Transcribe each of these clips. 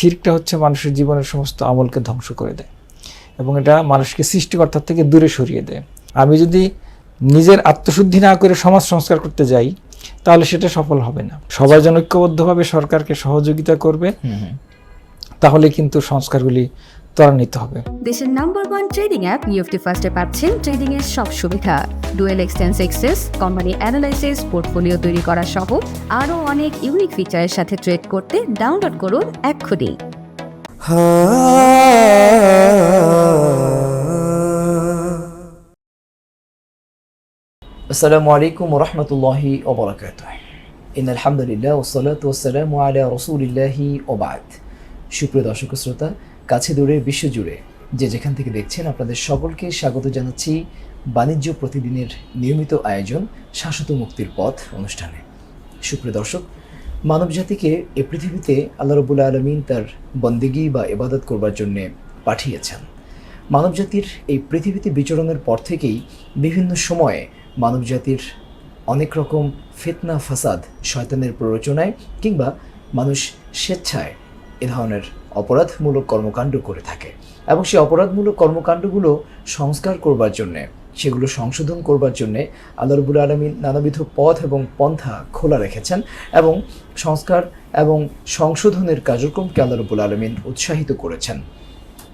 শিরকটা হচ্ছে মানুষের জীবনের সমস্ত আমলকে ধ্বংস করে দেয় এবং এটা মানুষকে সৃষ্টিকর্তার থেকে দূরে সরিয়ে দেয়। আমি যদি নিজের আত্মশুদ্ধি না করে সমাজ সংস্কার করতে যাই তাহলে সেটা সফল হবে না। সবাই যেন ঐক্যবদ্ধভাবে সরকারকে সহযোগিতা করবে, তাহলে কিন্তু সংস্কারগুলি ত্বরান্বিত হবে। দেশের নাম্বার 1 ট্রেডিং অ্যাপ নিফটি ফার্স্টে পাচ্ছেন ট্রেডিং এর সব সুবিধা, dual exchange access, company analysis, portfolio তৈরি করা সহ আরও অনেক ইউনিক ফিচারের সাথে ট্রেড করতে ডাউনলোড করুন এক্ষুনি। আসসালামু আলাইকুম ওয়া রাহমাতুল্লাহি ওয়া বারাকাতুহু। ইন্নাল হামদুলিল্লাহ ওয়াসসালাতু ওয়াসসালামু আলা রাসূলিল্লাহি ওয়া বা'দ। সুপ্রিয় দর্শক শ্রোতা, কাছে দূরে বিশ্বজুড়ে যে যেখান থেকে দেখছেন, আপনাদের সকলকে স্বাগত জানাচ্ছি বাণিজ্য প্রতিদিনের নিয়মিত আয়োজন শাশ্বত মুক্তির পথ অনুষ্ঠানে। সুপ্রিয় দর্শক, মানবজাতিকে এ পৃথিবীতে আল্লাহ রাব্বুল আলামিন তার বন্দেগী বা ইবাদত করবার জন্য পাঠিয়েছেন। মানবজাতির এই পৃথিবীতে বিচরণের পর থেকেই বিভিন্ন সময়ে মানবজাতির অনেক রকম ফিতনা ফাসাদ শয়তানের প্ররোচনায় কিংবা মানুষ স্বেচ্ছায় এ ধরনের অপরাধমূলক কর্মকাণ্ড করে থাকে এবং সেই অপরাধমূলক কর্মকাণ্ডগুলো সংস্কার করবার জন্যে, সেগুলো সংশোধন করবার জন্যে আল্লাহ রাব্বুল আলামিন নানাবিধ পথ এবং পন্থা খোলা রেখেছেন এবং সংস্কার এবং সংশোধনের কার্যক্রমকে আল্লাহ রাব্বুল আলামিন উৎসাহিত করেছেন।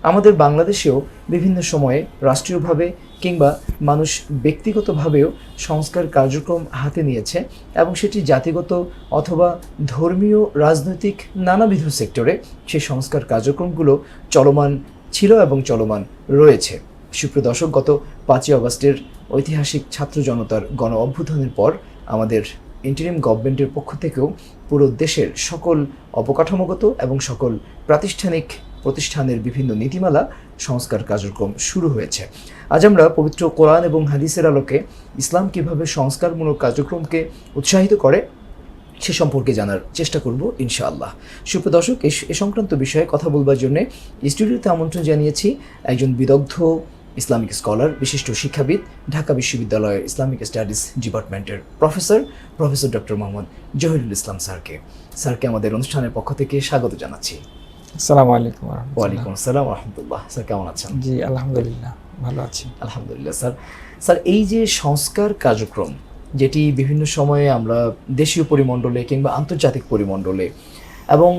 আমাদের বাংলাদেশেও বিভিন্ন সময়ে রাষ্ট্রীয়ভাবে কিংবা মানুষ ব্যক্তিগতভাবেও সংস্কার কার্যক্রম হাতে নিয়েছে এবং সেটি জাতিগত অথবা ধর্মীয়, রাজনৈতিক নানাবিধ সেক্টরে সেই সংস্কার কার্যক্রমগুলো চলমান ছিল এবং চলমান রয়েছে। সুপ্রিয় দর্শক, গত 5ই আগস্টের ঐতিহাসিক ছাত্র জনতার গণ অভ্যুত্থানের পর আমাদের ইন্টারিম গভর্নমেন্টের পক্ষ থেকেও পুরো দেশের সকল অবকাঠামোগত এবং সকল প্রাতিষ্ঠানিক প্রতিষ্ঠানের বিভিন্ন নীতিমালা সংস্কার কার্যক্রম শুরু হয়েছে। আজ আমরা পবিত্র কোরআন এবং হাদিসের আলোকে ইসলাম কিভাবে সংস্কারমূলক কার্যক্রমকে উৎসাহিত করে সে সম্পর্কে জানার চেষ্টা করব ইনশাআল্লাহ। সুপ্রিয় দর্শক, এ সংক্রান্ত বিষয়ে কথা বলবার জন্য স্টুডিওতে আমন্ত্রণ জানিয়েছি একজন বিদগ্ধ ইসলামিক স্কলার, বিশিষ্ট শিক্ষাবিদ, ঢাকা বিশ্ববিদ্যালয়ের ইসলামিক স্টাডিজ ডিপার্টমেন্টের প্রফেসর ডক্টর মোহাম্মদ জহিরুল ইসলাম স্যারকে। স্যারকে আমাদের অনুষ্ঠানের পক্ষ থেকে স্বাগত জানাচ্ছি। আসসালামু আলাইকুম। ওয়ালাইকুম আসসালাম ওয়া রাহমাতুল্লাহ। স্যার কেমন আছেন? জি আলহামদুলিল্লাহ, ভালো আছি। আলহামদুলিল্লাহ। স্যার এই যে সংস্কার কার্যক্রম, যেটি বিভিন্ন সময়ে আমরা দেশীয় পরিমণ্ডলে কিংবা আন্তর্জাতিক পরিমণ্ডলে এবং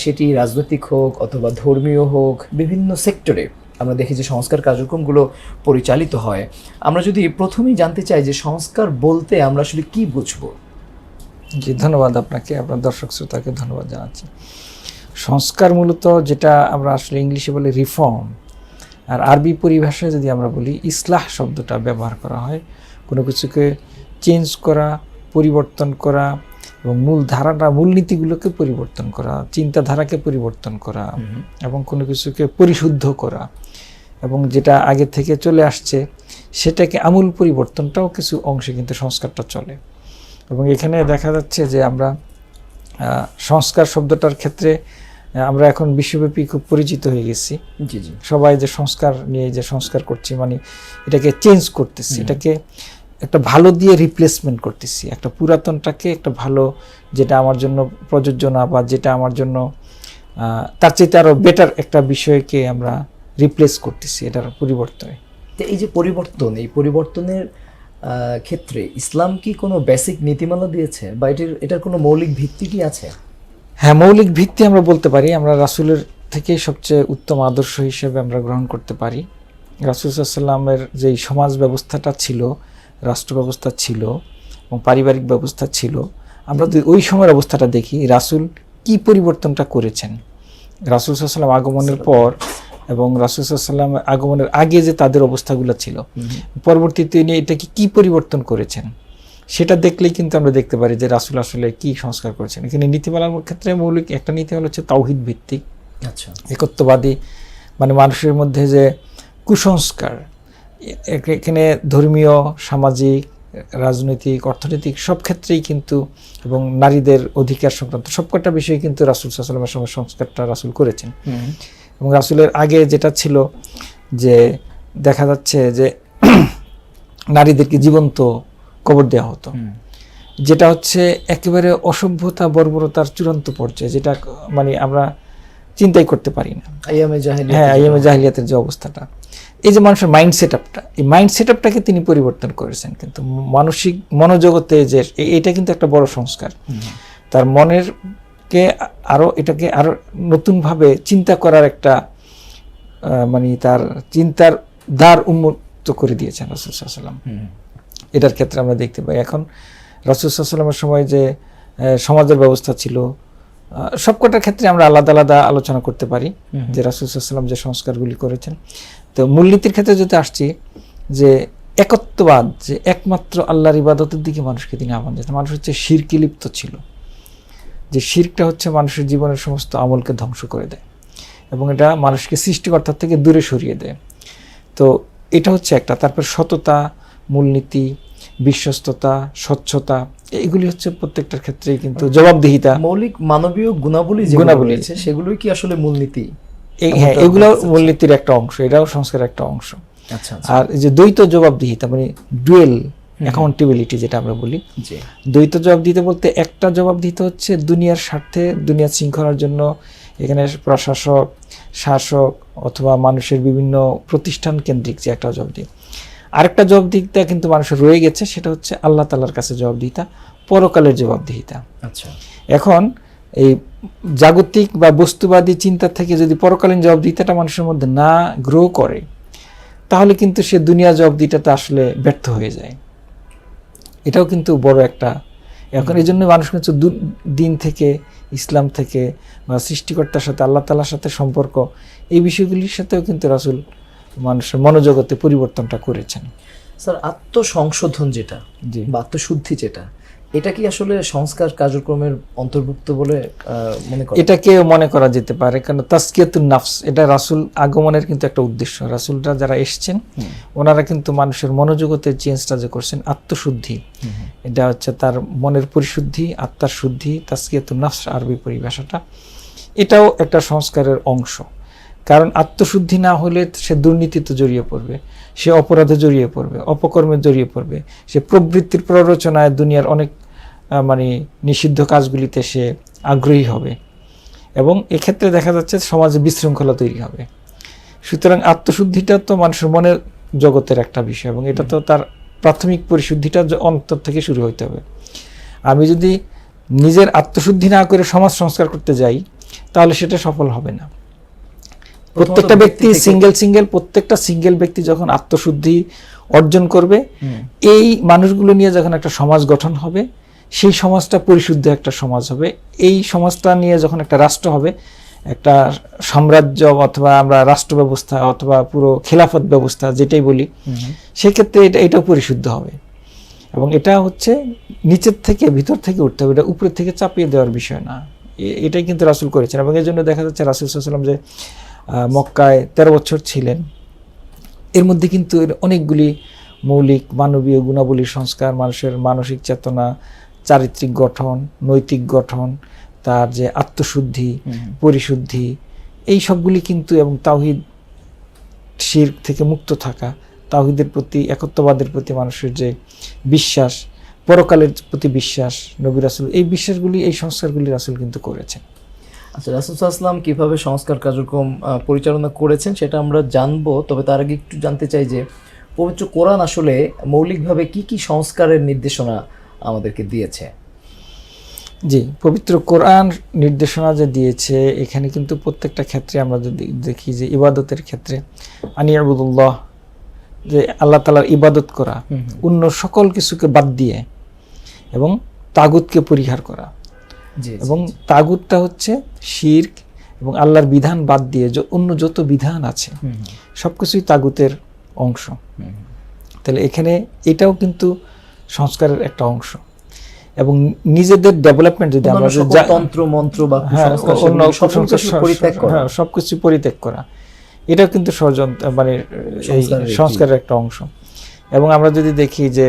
সেটি রাজনৈতিক হোক অথবা ধর্মীয় হোক, বিভিন্ন সেক্টরে আমরা দেখি যে সংস্কার কার্যক্রমগুলো পরিচালিত হয়। আমরা যদি প্রথমেই জানতে চাই যে সংস্কার বলতে আমরা আসলে কি বুঝবো? জি, ধন্যবাদ আপনাকে, আপনার দর্শক শ্রোতাকে ধন্যবাদ জানাচ্ছি। সংস্কার মূলত যেটা আমরা আসলে ইংলিশে বলি রিফর্ম, আর আরবি পরিভাষায় যদি আমরা বলি ইসলাহ শব্দটা ব্যবহার করা হয়। কোনো কিছুকে চেঞ্জ করা, পরিবর্তন করা এবং মূলনীতিগুলোকে পরিবর্তন করা, চিন্তাধারাকে পরিবর্তন করা এবং কোনো কিছুকে পরিশুদ্ধ করা এবং যেটা আগে থেকে চলে আসছে সেটাকে আমূল পরিবর্তনটাও কিছু অংশে কিন্তু সংস্কারটা চলে। এবং এখানে দেখা যাচ্ছে যে আমরা সংস্কার শব্দটার ক্ষেত্রে আমরা এখন বিশ্বব্যাপী খুব পরিচিত হয়ে গেছি। জি জি, সবাই যে সংস্কার নিয়ে যে সংস্কার করছি, মানে এটাকে চেঞ্জ করতেছি, এটাকে একটা ভালো দিয়ে রিপ্লেসমেন্ট করতেছি, একটা পুরাতনটাকে একটা ভালো, যেটা আমার জন্য প্রযোজ্য না বা যেটা আমার জন্য তার চেয়ে আরও বেটার একটা বিষয়কে আমরা রিপ্লেস করতেছি, এটার পরিবর্তনে। তো এই যে পরিবর্তন, এই পরিবর্তনের ক্ষেত্রে ইসলাম কি কোনো বেসিক নীতিমালা দিয়েছে বা এটার কোনো মৌলিক ভিত্তি কি আছে? হ্যাঁ, মৌলিক ভিত্তি আমরা বলতে পারি, আমরা রাসূলের থেকে সবচেয়ে উত্তম আদর্শ হিসেবে আমরা গ্রহণ করতে পারি। রাসূল সাল্লাল্লাহু আলাইহি ওয়াসাল্লামের যেই সমাজ ব্যবস্থাটা ছিল, রাষ্ট্র ব্যবস্থা ছিল এবং পারিবারিক ব্যবস্থা ছিল, আমরা যদি ওই সময়ের অবস্থাটা দেখি, রাসূল কি পরিবর্তনটা করেছেন। রাসূল সাল্লাল্লাহু আলাইহি ওয়াসাল্লাম আগমনের পর এবং রাসূল সাল্লাল্লাহু আলাইহি ওয়াসাল্লাম আগমনের আগে যে তাদের অবস্থাগুলো ছিল, পরবর্তীতে নিয়ে এটাকে কি পরিবর্তন করেছেন সেটা দেখলেই কিন্তু আমরা দেখতে পারি যে রাসূল আসলে কি সংস্কার করেছেন। এখানে নীতিমালার ক্ষেত্রে মৌলিক একটা নীতিমালা হচ্ছে তাওহীদ ভিত্তিক, আচ্ছা, একত্ববাদী, মানে মানুষের মধ্যে যে কুসংস্কার, এখানে ধর্মীয়, সামাজিক, রাজনৈতিক, অর্থনৈতিক সব ক্ষেত্রেই কিন্তু, এবং নারীদের অধিকার সংক্রান্ত সবকটা বিষয়ে কিন্তু রাসূল সাল্লাল্লাহু আলাইহি ওয়াসাল্লামের সময় সংস্কারটা রাসূল করেছেন। এবং রাসূলের আগে যেটা ছিল যে দেখা যাচ্ছে যে নারীদেরকে জীবন্ত কবর দেওয়া হতো, যেটা হচ্ছে একেবারে অসভ্যতা, বর্বরতার চূড়ান্ত পর্যায়ে, যেটা মানে আমরা চিন্তাই করতে পারি না। আইয়ামে জাহিলিয়াত, হ্যাঁ, আইয়ামে জাহিলিয়াতের যে অবস্থাটা, এই যে মানুষের মাইন্ড সেট আপটা, এই মাইন্ড সেট আপটাকে তিনি পরিবর্তন করেছেন। কিন্তু মানসিক মনোজগতে যে এটা কিন্তু একটা বড় সংস্কার, তার মনের কে এটাকে আরো নতুনভাবে চিন্তা করার একটা মানে তার চিন্তার দ্বার উন্মুক্ত করে দিয়েছেন রাসূল সাল্লাল্লাহু আলাইহি ওয়াসাল্লাম। এটার ক্ষেত্রে আমরা দেখতে পাই এখন রাসূল সাল্লাল্লাহু আলাইহি ওয়াসাল্লামের সময় যে সমাজের ব্যবস্থা ছিল, সবকটার ক্ষেত্রে আমরা আলাদা আলাদা আলোচনা করতে পারি যে রাসূল সাল্লাল্লাহু আলাইহি ওয়াসাল্লাম যে সংস্কারগুলি করেছেন। তো মূলনীতির ক্ষেত্রে যদি আসছি যে একত্ববাদ, যে একমাত্র আল্লাহর ইবাদতের দিকে মানুষকে তিনি আহ্বান জানান। মানুষ হচ্ছে শিরকে লিপ্ত ছিল, যে শিরকটা হচ্ছে মানুষের জীবনের সমস্ত আমলকে ধ্বংস করে দেয় এবং এটা মানুষকে সৃষ্টিকর্তার থেকে দূরে সরিয়ে দেয়। তো এটা হচ্ছে একটা। তারপর সততা, মূলনীতি, বিশ্বস্ততা, স্বচ্ছতা, এগুলি হচ্ছে প্রত্যেকটার ক্ষেত্রেই কিন্তু জবাবদিহিতা, মৌলিক মানবীয় গুণাবলী যেগুলো রয়েছে সেগুলোই কি আসলে মূলনীতি? হ্যাঁ, এগুলো মূলনীতির একটা অংশ, এটাও সংস্কারের একটা অংশ। আচ্ছা, আর এই যে দ্বৈত জবাবদিহিতা মানে ডুয়েল অ্যাকাউন্টেবিলিটি যেটা আমরা বলি, দ্বৈত জবাবদিহিতা বলতে একটা জবাবদিহিতা হচ্ছে দুনিয়ার স্বার্থে, দুনিয়ার শৃঙ্খলার জন্য এখানে প্রশাসক, শাসক অথবা মানুষের বিভিন্ন প্রতিষ্ঠান কেন্দ্রিক যে একটা জবাবদিহিতা। আরেকটা জবাবদিহিতা কিন্তু মানুষের রয়ে গেছে, সেটা হচ্ছে আল্লাহ তাআলার কাছে জবাবদিহিতা, পরকালের জবাবদিহিতা। আচ্ছা, এখন এই জাগতিক বা বস্তুবাদী চিন্তা থেকে যদি পরকালীন জবাবদিহিতাটা মানুষের মধ্যে না গ্রো করে, তাহলে কিন্তু সে দুনিয়া জবাবদিহিতাতে আসলে ব্যর্থ হয়ে যায়। এটাও কিন্তু বড় একটা। এখন এই জন্য মানুষ কিন্তু দিন থেকে, ইসলাম থেকে বা সৃষ্টিকর্তার সাথে, আল্লাহ তাআলার সাথে সম্পর্ক, এই বিষয়গুলির সাথেও কিন্তু রাসূল মানুষের মনোজগতে পরিবর্তনটা করেছেন। স্যার, আত্মসংশোধন যেটা বা আত্মশুদ্ধি যেটা, এটা কি আসলে সংস্কার কার্যক্রমের অন্তর্ভুক্ত বলে মনে করেন? এটাকে মনে করা যেতে পারে, কারণ তাসকিয়াতুন নাফস এটা রাসূল আগমনের কিন্তু একটা উদ্দেশ্য। রাসূলরা যারা এসেছেন ওনারা কিন্তু মানুষের মনোজগতের চেঞ্জটা যে করছেন, আত্মশুদ্ধি, এটা হচ্ছে তার মনের পরিশুদ্ধি, আত্মার শুদ্ধি, তাসকিয়াতুন নাফস আরবি পরিভাষাটা, এটাও একটা সংস্কারের অংশ। কারণ আত্মশুদ্ধি না হলে সে দুর্নীতিতে জড়িয়ে পড়বে, সে অপরাধে জড়িয়ে পড়বে, অপকর্মে জড়িয়ে পড়বে, সে প্রবৃত্তির প্ররোচনায় দুনিয়ার অনেক মানে নিষিদ্ধ কাজগুলিতে সে আগ্রহী হবে এবং এক্ষেত্রে দেখা যাচ্ছে সমাজে বিশৃঙ্খলা তৈরি হবে। সুতরাং আত্মশুদ্ধিটা তো মানুষের মনের জগতের একটা বিষয় এবং এটা তো তার প্রাথমিক পরিশুদ্ধিটা অন্তর থেকে শুরু হইতে হবে। আমি যদি নিজের আত্মশুদ্ধি না করে সমাজ সংস্কার করতে যাই, তাহলে সেটা সফল হবে না। প্রত্যেকটা ব্যক্তি প্রত্যেকটা সিঙ্গেল ব্যক্তি যখন আত্মশুদ্ধি অর্জন করবে, এই মানুষগুলো নিয়ে যখন একটা সমাজ গঠন হবে, সেই সমাজটা পরিশুদ্ধ একটা সমাজ হবে। এই সমাজটা নিয়ে যখন একটা রাষ্ট্র হবে, একটা সাম্রাজ্য অথবা আমরা রাষ্ট্র ব্যবস্থা অথবা পুরো খেলাফত ব্যবস্থা যেটাই বলি, সেক্ষেত্রে এটাও পরিশুদ্ধ হবে। এবং এটা হচ্ছে নিচের থেকে ভিতর থেকে উঠতে হবে, এটা উপরের থেকে চাপিয়ে দেওয়ার বিষয় না। এটাই কিন্তু রাসূল করেছেন এবং এই জন্য দেখা যাচ্ছে রাসূল সাল্লাল্লাহু আলাইহি ওয়াসাল্লাম যে মক্কায় 13 বছর ছিলেন, এর মধ্যে কিন্তু অনেকগুলি মৌলিক মানবীয় গুণাবলীর সংস্কার, মানুষের মানসিক চেতনা, চারিত্রিক গঠন, নৈতিক গঠন, তার যে আত্মশুদ্ধি, পরিশুদ্ধি, এই সবগুলি কিন্তু, এবং তাওহীদ, শিরক থেকে মুক্ত থাকা, তাওহীদের প্রতি, একত্ববাদের প্রতি মানুষের যে বিশ্বাস, পরকালের প্রতি বিশ্বাস, নবী রাসূল, এই বিশ্বাসগুলি, এই সংস্কারগুলি রাসূল কিন্তু করেছেন। আচ্ছা, রাসূল সাল্লাল্লাহু আলাইহি ওয়াসাল্লাম কিভাবে সংস্কার কার্যক্রম পরিচালনা করেছেন সেটা আমরা জানবো, তবে তার আগে একটু জানতে চাই যে পবিত্র কোরআন আসলে মৌলিকভাবে কি কি সংস্কারের নির্দেশনা আমাদেরকে দিয়েছে? জি, পবিত্র কোরআন নির্দেশনা যে দিয়েছে, এখানে কিন্তু প্রত্যেকটা ক্ষেত্রে আমরা যদি দেখি যে ইবাদতের ক্ষেত্রে আনিয়াবুদুল্লাহ, যে আল্লাহ তাআলার ইবাদত করা, অন্য সকল কিছুকে বাদ দিয়ে এবং তাগুতকে পরিহার করা। এবং তাগুতটা হচ্ছে শিরক এবং আল্লাহর বিধান বাদ দিয়ে অন্য যত বিধান আছে সবকিছুই তাগুতের অংশ। তাহলে এখানে এটাও কিন্তু সংস্কারের একটা অংশ। এবং নিজেদের ডেভেলপমেন্ট যদি আমরা তন্ত্র মন্ত্র বা সবকিছু পরিত্যাগ করা, এটাও কিন্তু মানে এই সংস্কারের একটা অংশ। এবং আমরা যদি দেখি যে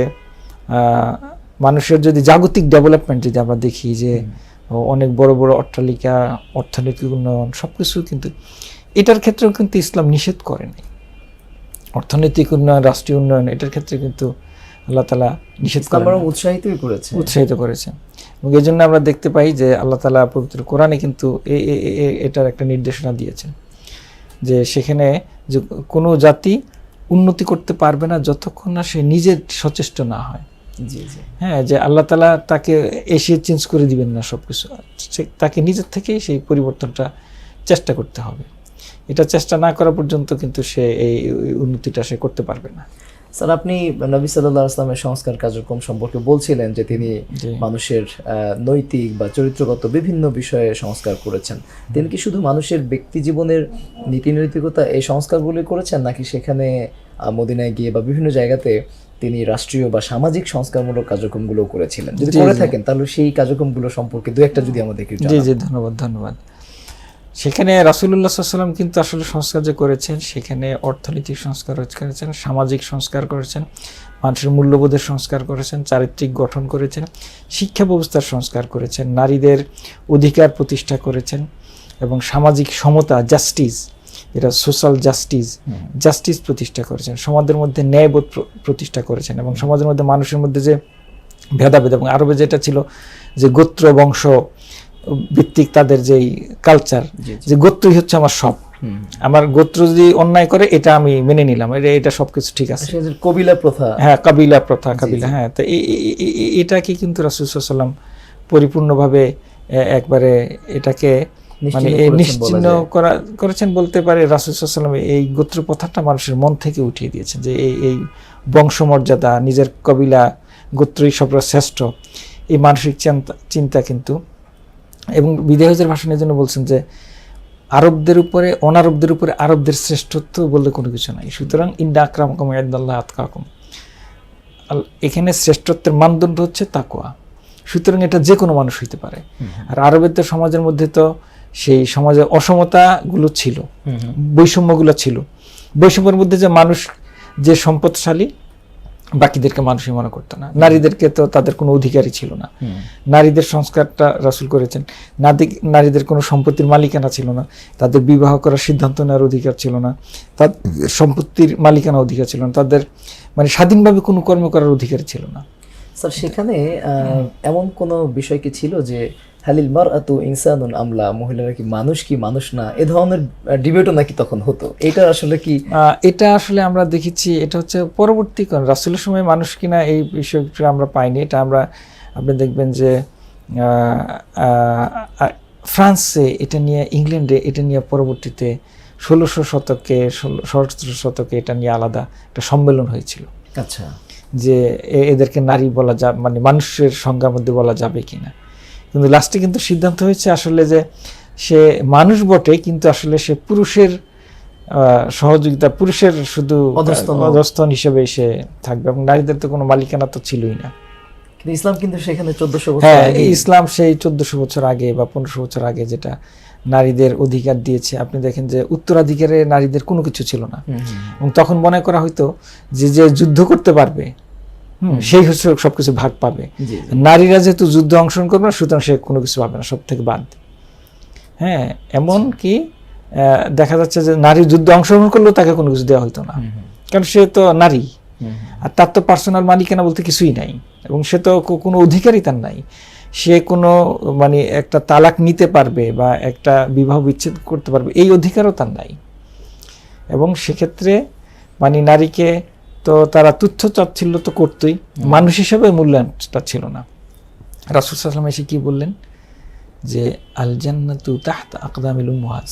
মানুষের যদি জাগতিক ডেভেলপমেন্ট যদি আমরা দেখি যে অনেক বড় বড় অট্টালিকা, অর্থনৈতিক উন্নয়ন, সবকিছু কিন্তু এটার ক্ষেত্রেও কিন্তু ইসলাম নিষেধ করে নাই। অর্থনৈতিক উন্নয়ন, রাষ্ট্রীয় উন্নয়ন, এটার ক্ষেত্রে কিন্তু আল্লাহ তাআলা নিষেধ করেন, উৎসাহিত করেছেন। উৎসাহিত করেছেন। এবং এই জন্য আমরা দেখতে পাই যে আল্লাহ তাআলা পবিত্র কোরআনে কিন্তু এটার একটা নির্দেশনা দিয়েছেন যে সেখানে যে কোনো জাতি উন্নতি করতে পারবে না যতক্ষণ না সে নিজে সচেষ্ট না হয়। জি জি হ্যাঁ, যে আল্লাহ তাআলা তাকে এসে চেঞ্জ করে দিবেন না সব কিছু, তাকে নিজের থেকেই সেই পরিবর্তনটা চেষ্টা করতে হবে। এটা চেষ্টা না করা পর্যন্ত কিন্তু সে এই উন্নতিটা সে করতে পারবে না। স্যার, আপনি নবী সাল্লাল্লাহু আলাইহি ওয়াসাল্লামের সংস্কার কার্যক্রম সম্পর্কে বলছিলেন যে তিনি মানুষের নৈতিক বা চরিত্রগত বিভিন্ন বিষয়ে সংস্কার করেছেন। তিনি কি শুধু মানুষের ব্যক্তি জীবনের নীতি নৈতিকতা এই সংস্কারগুলি করেছেন, নাকি সেখানে মদিনায় গিয়ে বা বিভিন্ন জায়গাতে তিনি রাষ্ট্রীয় বা সামাজিক সংস্কারমূলক কার্যক্রমগুলো করেছিলেন? যদি করে থাকেন তাহলে সেই কার্যক্রমগুলো সম্পর্কে দু একটা যদি আমাদেরকে জি জি ধন্যবাদ। সেখানে রাসূলুল্লাহ সাল্লাল্লাহু আলাইহি ওয়াসাল্লাম কিন্তু আসলে সংস্কার যে করেছেন, সেখানে অর্থনৈতিক সংস্কার করেছেন, সামাজিক সংস্কার করেছেন, মানুষের মূল্যবোধের সংস্কার করেছেন, চারিত্রিক গঠন করেছেন, শিক্ষা ব্যবস্থার সংস্কার করেছেন, নারীদের অধিকার প্রতিষ্ঠা করেছেন এবং সামাজিক সমতা, জাস্টিস, এটা সোশ্যাল জাস্টিস প্রতিষ্ঠা করেছেন, সমাজের মধ্যে ন্যায়বোধ প্রতিষ্ঠা করেছেন এবং সমাজের মধ্যে মানুষের মধ্যে যে ভেদাভেদ, এবং আরবে যেটা ছিল যে গোত্র বংশ ভিত্তিক তাদের যেই কালচার, যে গোত্রই হচ্ছে আমার সব, আমার গোত্র যদি অন্যায় করে এটা আমি মেনে নিলাম, এটা সবকিছু ঠিক আছে, কবিলা প্রথা, হ্যাঁ কাবিলা প্রথা, হ্যাঁ। তো এটাকে কিন্তু রাসূল সাল্লাল্লাহু আলাইহি ওয়াসাল্লাম পরিপূর্ণভাবে একবারে এটাকে মানে নিশ্চিহ্ন করেছেন বলতে পারে। রাসূল সাল্লাল্লাহু আলাইহি ওয়াসাল্লাম এই গোত্র প্রথাটা মানুষের মন থেকে উঠিয়ে দিয়েছেন, যে এই বংশমর্যাদা, নিজের কবিলা গোত্রই সর্বশ্রেষ্ঠ, এই মানসিক চিন্তা কিন্তু, এবং বিদায় হজের ভাষণের জন্য বলছেন যে আরবদের উপরে অনারবদের উপরে আরবদের শ্রেষ্ঠত্ব বলতে কোনো কিছু নাই, সুতরাং ইন্না আকরামাকুম ইনদাল্লাহি আতকাকুম, এখানে শ্রেষ্ঠত্বের মানদণ্ড হচ্ছে তাকওয়া, সুতরাং এটা যে কোনো মানুষ হইতে পারে। আর আরবের তো সমাজের মধ্যে তো সেই সমাজের অসমতাগুলো ছিল, বৈষম্যগুলো ছিল, বৈষম্যের মধ্যে যে মানুষ যে সম্পদশালী বাকিদেরকে মানুষই মনে করতো না, নারীদেরকে তো তাদের কোনো অধিকারই ছিল না, নারীদের সংস্কারটা রাসূল করেছেন, নারীদের কোনো সম্পত্তির মালিকানা ছিল না, তাদের বিবাহ করার সিদ্ধান্ত নেওয়ার অধিকার ছিল না, তাদের সম্পত্তির মালিকানা অধিকার ছিল না, তাদের মানে স্বাধীনভাবে কোনো কর্ম করার অধিকার ছিল না। স্যার, সেখানে এমন কোনো বিষয় কি ছিল যে হালিল মারআতু ইনসানুন আমলা, মহিলারা কি মানুষ না, এ ধরনের ডিবেটও নাকি তখন হতো? এটা আসলে কি? এটা আসলে আমরা দেখেছি, এটা হচ্ছে পরবর্তী রাসূলের সময় মানুষ কিনা এই বিষয়টা আমরা পাইনি। এটা আপনি দেখবেন যে ফ্রান্সে এটা নিয়ে, ইংল্যান্ডে এটা নিয়ে পরবর্তীতে 1600 শতকে 17 শতকে এটা নিয়ে আলাদা একটা সম্মেলন হয়েছিল। আচ্ছা, যে এদেরকে নারী বলা যাবে, মানে মানুষের সংজ্ঞার মধ্যে বলা যাবে কিনা, কিন্তু লাস্টে কিন্তু সিদ্ধান্ত হয়েছে আসলে যে সে মানুষ বটে, কিন্তু আসলে সে পুরুষের সহযোগিতা, পুরুষের শুধু অধস্তন হিসেবে সে থাকবে, এবং নারীদের তো কোনো মালিকানা তো ছিলই না। কিন্তু ইসলাম কিন্তু সেখানে 1400 বছর হ্যাঁ, আগে, ইসলাম সেই 1400 বছর আগে বা 1500 বছর আগে যেটা নারীদের অধিকার দিয়েছে। আপনি দেখেন যে উত্তরাধিকারে নারীদের কোনো কিছু ছিল না, এবং তখন মনে করা হয়তো যে যুদ্ধ করতে পারবে সেই হচ্ছে সবকিছু ভাগ পাবে, নারীরা যেহেতু যুদ্ধে অংশগ্রহণ করবে না সুতরাং সে কোনো কিছু পাবে না, সব থেকে বাদ। হ্যাঁ, এমন কি দেখা যাচ্ছে যে নারী যুদ্ধে অংশগ্রহণ করলেও তাকে কোনো কিছু দেওয়া হইতো না, কারণ সে তো নারী, আর তার তো পার্সোনাল মালিকানা বলতে কিছুই নাই, এবং সে তো কোনো অধিকারই তার নাই। সে কোনো মানে একটা তালাক নিতে পারবে বা একটা বিবাহ বিচ্ছেদ করতে পারবে এই অধিকারও তার নাই, এবং সেক্ষেত্রে মানে নারীকে তো তারা তুচ্ছ তাচ্ছিল্য তো করতোই, মানুষ হিসেবে মূল্যায়নটা ছিল না। রাসূল সাল্লাল্লাহু আলাইহি ওয়াসাল্লাম এসে কি বললেন যে আল জান্নাতু তাহতা আকদামিল উম্মাহাত,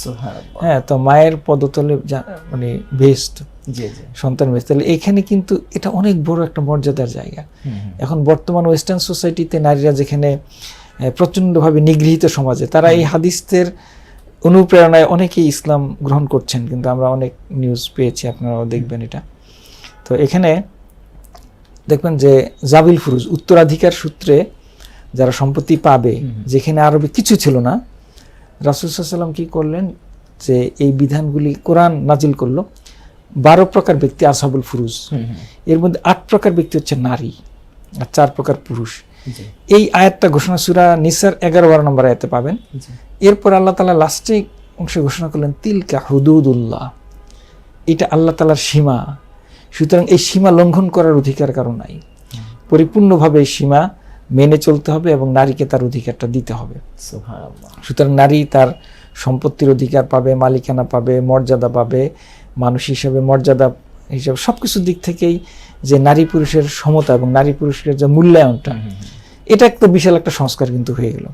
হ্যাঁ, তো মায়ের পদতলে মানে বেহেশত, সন্তান বেহেশত। তাহলে এখানে কিন্তু এটা অনেক বড় একটা মর্যাদার জায়গা। এখন বর্তমান ওয়েস্টার্ন সোসাইটিতে নারীরা যেখানে প্রচণ্ডভাবে নিগৃহীত সমাজে, তারা এই হাদিসের অনুপ্রেরণায় অনেকেই ইসলাম গ্রহণ করছেন, কিন্তু আমরা অনেক নিউজ পেয়েছি, আপনারাও দেখবেন এটা। তো এখানে দেখবেন যে জাবিল ফুরুজ, উত্তরাধিকার সূত্রে যারা সম্পত্তি পাবে, যেখানে আরবে কিছু ছিল না, রাসূল সাল্লাল্লাহু আলাইহি ওয়াসাল্লাম কি করলেন যে এই বিধানগুলি কোরআন নাজিল করলো। 12 প্রকার ব্যক্তি আসহাবুল ফুরুজ, এর মধ্যে 8 প্রকার ব্যক্তি হচ্ছে নারী আর 4 প্রকার পুরুষ। এই আয়াতটা ঘোষণা সূরা নিসার 11-12 নম্বর আয়াতে পাবেন। এরপর আল্লাহ তাআলা লাস্টে অংশে ঘোষণা করলেন তিলকা হুদুদুল্লাহ, এটা আল্লাহ তাআলার সীমা, সুতরাং এই সীমা লঙ্ঘন করার অধিকার কারো নাই। পরিপূর্ণভাবে এই সীমা মেনে চলতে হবে এবং নারীকে তার অধিকারটা দিতে হবে। সুবহানাল্লাহ। সুতরাং নারী তার সম্পত্তির অধিকার পাবে, মালিকানা পাবে, মর্যাদা পাবে, মানুষ হিসেবে মর্যাদা হিসেবে সব কিছুর দিক থেকেই যে নারী পুরুষের সমতা এবং নারী পুরুষের যে মূল্যায়নটা, এটা একটা বিশাল একটা সংস্কার কিন্তু হয়ে গেল।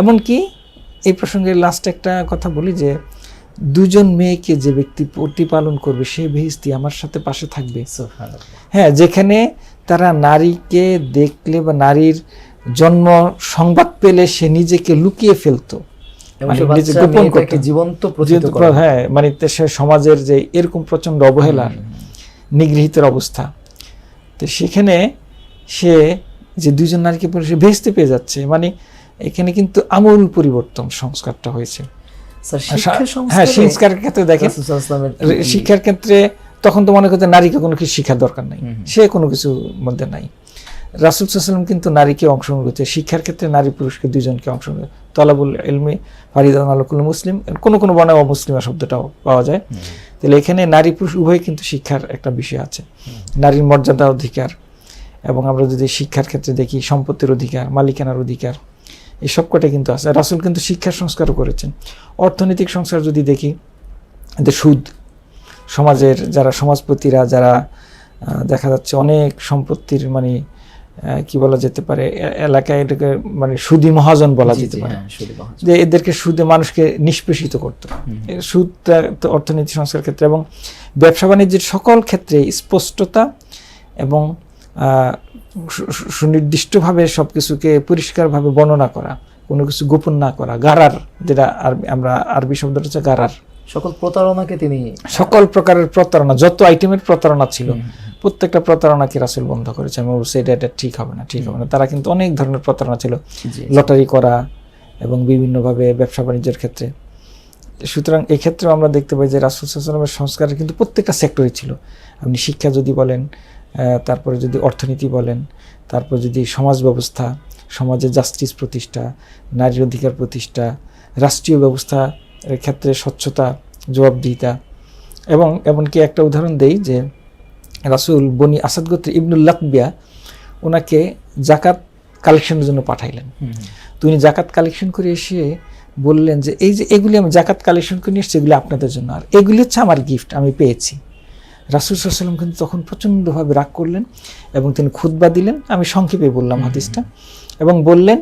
এমনকি এই প্রসঙ্গে লাস্ট একটা কথা বলি যে দুজন মেয়েকে যে ব্যক্তি প্রতিপালন করবে সে বেহেশতি আমার সাথে পাশে থাকবে। হ্যাঁ, যেখানে তারা নারীকে দেখলে বা নারীর জন্ম সংবাদ পেলে সে নিজেকে লুকিয়ে ফেলতো, মানে নিজে গোপন করতো, জীবন্ত হ্যাঁ, মানে সে সমাজের যে এরকম প্রচন্ড অবহেলার নিগৃহীতের অবস্থা, তো সেখানে সে যে দুজন নারীকে সে ভেস্তে পেয়ে যাচ্ছে, মানে এখানে কিন্তু আমূল পরিবর্তন সংস্কারটা হয়েছে। হ্যাঁ, সংস্কারের ক্ষেত্রে দেখেন, শিক্ষার ক্ষেত্রে তখন তো মনে করতে নারীকে কোনো কিছু শিক্ষার দরকার নাই, সে কোনো কিছু মধ্যে নাই। রাসূল সাল্লাল্লাহু আলাইহি ওয়াসাল্লাম কিন্তু নারীকে অংশগ্রহণ করছে শিক্ষার ক্ষেত্রে, নারী পুরুষকে দুজনকে অংশগ্রহণ, তলাবুল ইলমি ফারিদাতুন আলা কুল্লি মুসলিম, কোনো কোনো বর্ণে অমুসলিমা শব্দটাও পাওয়া যায়। তাহলে এখানে নারী পুরুষ উভয় কিন্তু শিক্ষার একটা বিষয় আছে, নারীর মর্যাদা অধিকার, এবং আমরা যদি শিক্ষার ক্ষেত্রে দেখি সম্পত্তির অধিকার, মালিকানার অধিকার, এই সব কটাই কিন্তু আছে। রাসূল কিন্তু শিক্ষার সংস্কারও করেছেন। অর্থনৈতিক সংস্কার যদি দেখি, সুদ, সমাজের যারা সমাজপতিরা, যারা দেখা যাচ্ছে অনেক সম্পত্তির মানে কি বলা যেতে পারে, এলাকায় এটাকে মানে সুদী মহাজন বলা যেতে পারে, যে এদেরকে সুদে মানুষকে নিষ্পেষিত করতো। সুদটা অর্থনীতি সংস্কার ক্ষেত্রে এবং ব্যবসা বাণিজ্যের সকল ক্ষেত্রে স্পষ্টতা এবং সুনির্দিষ্টভাবে সব কিছুকে পরিষ্কারভাবে বর্ণনা করা, কোনো কিছু গোপন না করা, গারার, যেটা আমরা আরবি শব্দটা হচ্ছে গারার, সকল প্রতারণাকে তিনি, সকল প্রকারের প্রতারণা, যত আইটেমের প্রতারণা ছিল প্রত্যেকটা প্রতারণাকে রাসূল বন্ধ করেছে। আমি বলছি এটা ঠিক হবে না, ঠিক হবে না। তারা কিন্তু অনেক ধরনের প্রতারণা ছিল, লটারি করা এবং বিভিন্নভাবে ব্যবসা বাণিজ্যের ক্ষেত্রে। সুতরাং এই ক্ষেত্রেও আমরা দেখতে পাই যে রাসূল সাল্লাল্লাহু আলাইহি ওয়াসাল্লামের সংস্কারের কিন্তু প্রত্যেকটা সেক্টরই ছিল। আপনি শিক্ষা যদি বলেন, তারপরে যদি অর্থনীতি বলেন, তারপর যদি সমাজ ব্যবস্থা, সমাজে জাস্টিস প্রতিষ্ঠা, নারীর অধিকার প্রতিষ্ঠা, রাষ্ট্রীয় ব্যবস্থা এর ক্ষেত্রে স্বচ্ছতা, জবাবদিহিতা, এবং এমনকি একটা উদাহরণ দেই যে রাসূল বনি আসাদ গোত্রের ইবনুল লাকবিয়া ওনাকে জাকাত কালেকশনের জন্য পাঠাইলেন। তো উনি জাকাত কালেকশন করে এসে বললেন যে এই যে এগুলি আমি জাকাত কালেকশন করে নিয়ে এসেছি, এগুলি আপনাদের জন্য, আর এগুলি হচ্ছে আমার গিফট, আমি পেয়েছি। রাসূল সাল্লাল্লাহু আলাইহি ওয়াসাল্লাম কিন্তু তখন প্রচণ্ডভাবে রাগ করলেন এবং তিনি খুতবা দিলেন, আমি সংক্ষেপে বললাম হাদিসটা, এবং বললেন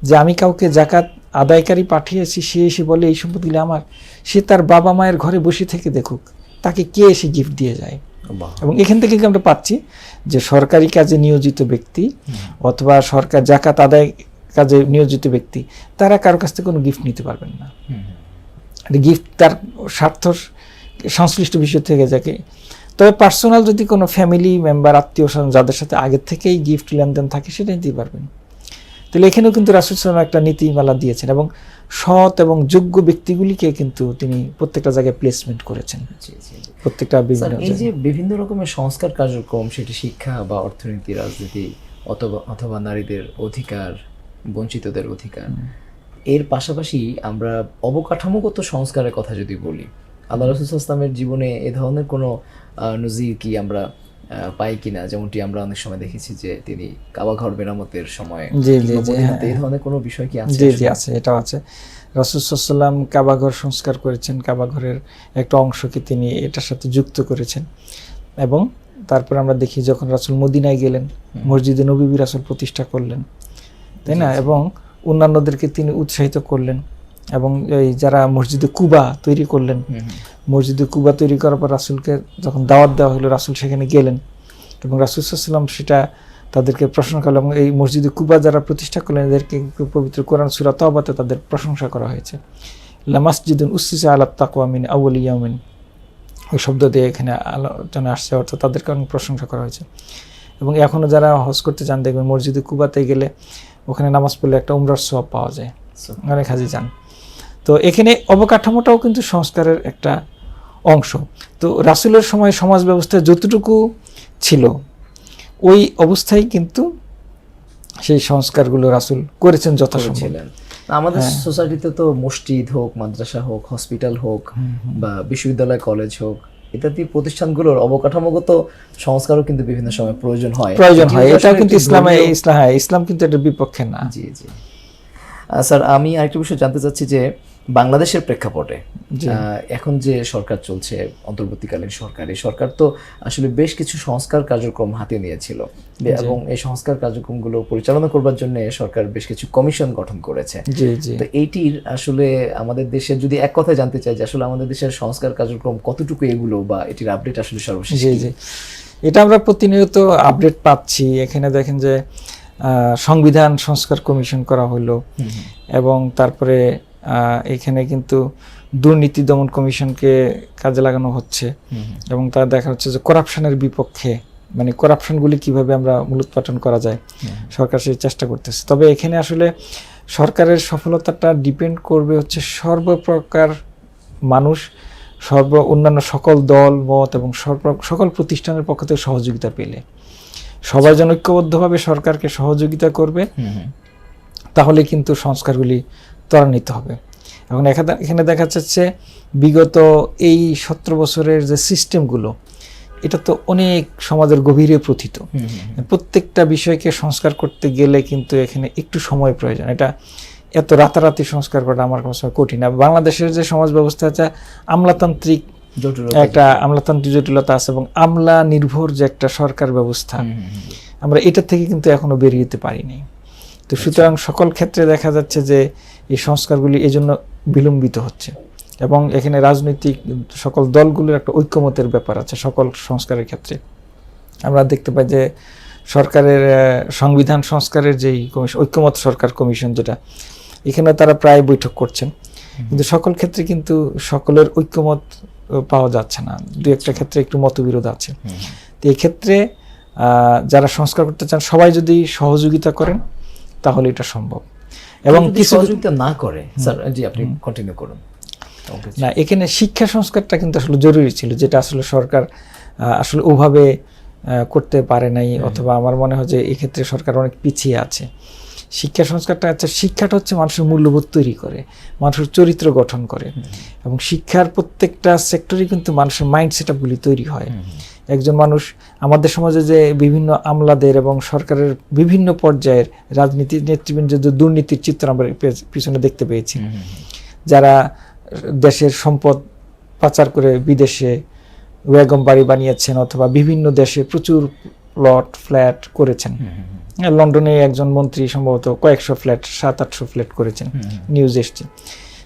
যে আমি কাউকে জাকাত আদায়কারী পাঠিয়েছি, সে এসে বলে এই সম্পত্তিগুলি আমার, সে তার বাবা মায়ের ঘরে বসে থেকে দেখুক তাকে কে এসে গিফট দিয়ে যায়। এবং এখান থেকে আমরা পাচ্ছি যে সরকারি কাজে নিয়োজিত ব্যক্তি অথবা সরকার জাকাত আদায় কাজে নিয়োজিত ব্যক্তি, তারা কারো কাছ থেকে কোনো গিফট নিতে পারবেন না। গিফট তার স্বার্থ সংশ্লিষ্ট বিষয় থেকে যাকে, তবে পার্সোনাল যদি কোনো ফ্যামিলি মেম্বার, আত্মীয় স্বজন যাদের সাথে আগের থেকেই গিফট লেনদেন থাকে সেটা নিতে পারবেন। তাহলে এখানেও কিন্তু রাসূল সাল্লাল্লাহু আলাইহি ওয়াসাল্লাম একটা নীতিমালা দিয়েছেন এবং সৎ এবং যোগ্য ব্যক্তিগুলিকে কিন্তু তিনি প্রত্যেকটা জায়গায় প্লেসমেন্ট করেছেন। প্রত্যেকটা এই যে বিভিন্ন রকমের সংস্কার কার্যক্রম, সেটি শিক্ষা বা অর্থনীতি, রাজনীতি অথবা নারীদের অধিকার, বঞ্চিতদের অধিকার, এর পাশাপাশি আমরা অবকাঠামোগত সংস্কারের কথা যদি বলি, আল্লাহ রাসূল সাল্লাল্লাহু আলাইহি ওয়াসাল্লামের জীবনে এ ধরনের কোনো নজির কি আমরা পাই কিনা? যেমনটি আমরা অনেক সময় দেখেছি যে তিনি কাবা ঘর মেরামতের সময়, এই ধরনের কোনো বিষয় কি আছে? জি আছে, এটাও আছে। রাসূল সাল্লাল্লাহু আলাইহি ওয়াসাল্লাম কাবা ঘর সংস্কার করেছেন, কাবা ঘরের একটা অংশকে তিনি এটার সাথে যুক্ত করেছেন। এবং তারপর আমরা দেখি যখন রাসূল মদিনায় গেলেন, মসজিদে নববী রাসূল প্রতিষ্ঠা করলেন, তাই না, এবং অন্যান্যদেরকে তিনি উৎসাহিত করলেন। এবং এই যারা মসজিদে কুবা তৈরি করলেন, মসজিদে কুবা তৈরি করার পর রাসূলকে যখন দাওয়াত দেওয়া হলো, রাসূল সেখানে গেলেন এবং রাসূল সাল্লাল্লাহু আলাইহি ওয়াসাল্লাম সেটা তাদেরকে প্রশংসা করলেন। এবং এই মসজিদে কুবা যারা প্রতিষ্ঠা করলেন এদেরকে পবিত্র কোরআন সূরা তাওবাতে তাদের প্রশংসা করা হয়েছে। লা মাসজিদুন উসসিসা আলা তাকওয়া মিন আউয়ালি ইয়াউমিন, ওই শব্দ দিয়ে এখানে আলোচনা আসছে, অর্থাৎ তাদেরকে অনেক প্রশংসা করা হয়েছে। এবং এখনও যারা হজ করতে চান দেখবেন মসজিদে কুবাতে গেলে ওখানে নামাজ পড়লে একটা উমরার সওয়াব পাওয়া যায়, অনেক হাজি যান। তো এখানে অবকাঠামোটাও কিন্তু সংস্কারের একটা অংশ। তো রাসূলের সময় সমাজ ব্যবস্থা যতটুকু ছিল ওই অবস্থায় কিন্তু সেই সংস্কারগুলো রাসূল করেছেন যথাসম্ভব। আমাদের সোসাইটিতে তো মসজিদ হোক, মাদ্রাসা হোক, হসপিটাল হোক বা বিশ্ববিদ্যালয়, কলেজ হোক, ইত্যাদি প্রতিষ্ঠানগুলোর অবকাঠামোগত সংস্কারও কিন্তু বিভিন্ন সময় প্রয়োজন হয়। এটা কিন্তু ইসলাম কিন্তু এটার বিপক্ষে না। জি জি স্যার, আমি আরেকটা বিষয় জানতে চাচ্ছি যে বাংলাদেশের প্রেক্ষাপটে এখন যে সরকার চলছে, অন্তর্বর্তীকালীন সরকার, এই সরকার তো আসলে বেশ কিছু সংস্কার কার্যক্রম হাতে নিয়েছিল এবং এই সংস্কার কার্যক্রমগুলো পরিচালনা করবার জন্য সরকার বেশ কিছু কমিশন গঠন করেছে। তো এইটির আসলে আমাদের দেশে যদি এক কথায় জানতে চাই যে আসলে আমাদের দেশের সংস্কার কার্যক্রম কতটুকু এগুলো, বা এটির আপডেট আসলে সর্বশেষ? জি, এটা আমরা প্রতিনিয়ত আপডেট পাচ্ছি। এখানে দেখেন যে সংবিধান সংস্কার কমিশন করা হলো, এবং তারপরে এখানে কিন্তু দুর্নীতি দমন কমিশনকে কাজে লাগানো হচ্ছে, এবং তা দেখা যাচ্ছে যে করাপশনের বিপক্ষে, মানে করাপশনগুলি কিভাবে আমরা মূলোৎপাটন করা যায়, সরকার সেই চেষ্টা করতেছে। তবে এখানে আসলে সরকারের সফলতাটা ডিপেন্ড করবে হচ্ছে সর্বপ্রকার মানুষ, অন্যান্য সকল দল মত এবং সকল প্রতিষ্ঠানের পক্ষ থেকে সহযোগিতা পেলে, সবাই যেন ঐক্যবদ্ধভাবে সরকারকে সহযোগিতা করবে, তাহলে কিন্তু সংস্কারগুলি ত্বরান্বিত হবে। এবং এখানে দেখা যাচ্ছে বিগত এই 17 বছরের যে সিস্টেমগুলো, এটা তো অনেক সমাজের গভীরে প্রথিত। প্রত্যেকটা বিষয়কে সংস্কার করতে গেলে কিন্তু এখানে একটু সময় প্রয়োজন। এটা এত রাতারাতি সংস্কার করা আমার কাছে কঠিন। বাংলাদেশের যে সমাজ ব্যবস্থা আছে, আমলাতান্ত্রিক জটিলতা আছে, এবং আমলা নির্ভর যে একটা সরকার ব্যবস্থা, আমরা এটা থেকে কিন্তু এখনো বেরিয়ে যেতে পারিনি। তো সুতরাং সকল ক্ষেত্রে দেখা যাচ্ছে যে এই সংস্কারগুলি এই জন্য বিলম্বিত হচ্ছে, এবং এখানে রাজনৈতিক সকল দলগুলোর একটা ঐক্যমতের ব্যাপার আছে সকল সংস্কারের ক্ষেত্রে। আমরা দেখতে পাই যে সরকারের সংবিধান সংস্কারের যেই কমিশন, ঐক্যমত সরকার কমিশন, যেটা এখানে তারা প্রায় বৈঠক করছেন, কিন্তু সকল ক্ষেত্রে কিন্তু সকলের ঐক্যমত পাওয়া যাচ্ছে না, দু একটা ক্ষেত্রে একটু মতবিরোধ আছে। তো এই ক্ষেত্রে যারা সংস্কার করতে চান সবাই যদি সহযোগিতা করেন তাহলে এটা সম্ভব। এবং কিছু সহযোগিতা না করে, স্যার জি আপনি কন্টিনিউ করুন। না, এখানে শিক্ষা সংস্কারটা কিন্তু আসলে জরুরি ছিল, যেটা আসলে সরকার আসলে ওভাবে করতে পারে নাই, অথবা আমার মনে হয় যে এই ক্ষেত্রে সরকার অনেক পিছিয়ে আছে। শিক্ষা সংস্কারটা শিক্ষাটা হচ্ছে মানুষের মূল্যবোধ তৈরি করে, মানুষের চরিত্র গঠন করে, এবং শিক্ষার প্রত্যেকটা সেক্টরে কিন্তু মানুষের মাইন্ড সেটআপগুলি তৈরি হয়। একজন মানুষ, আমাদের সমাজে যে বিভিন্ন আমলাদের এবং সরকারের বিভিন্ন পর্যায়ের রাজনীতির নেতৃবৃন্দের যে দুর্নীতির চিত্র আমরা পিছনে দেখতে পেয়েছি, যারা দেশের সম্পদ পাচার করে বিদেশে ওয়াগন বাড়ি বানিয়েছেন, অথবা বিভিন্ন দেশে প্রচুর প্লট ফ্ল্যাট করেছেন। লন্ডনে একজন মন্ত্রী সম্ভবত কয়েকশো ফ্ল্যাট, 700-800 ফ্ল্যাট করেছেন, নিউজ এসছে।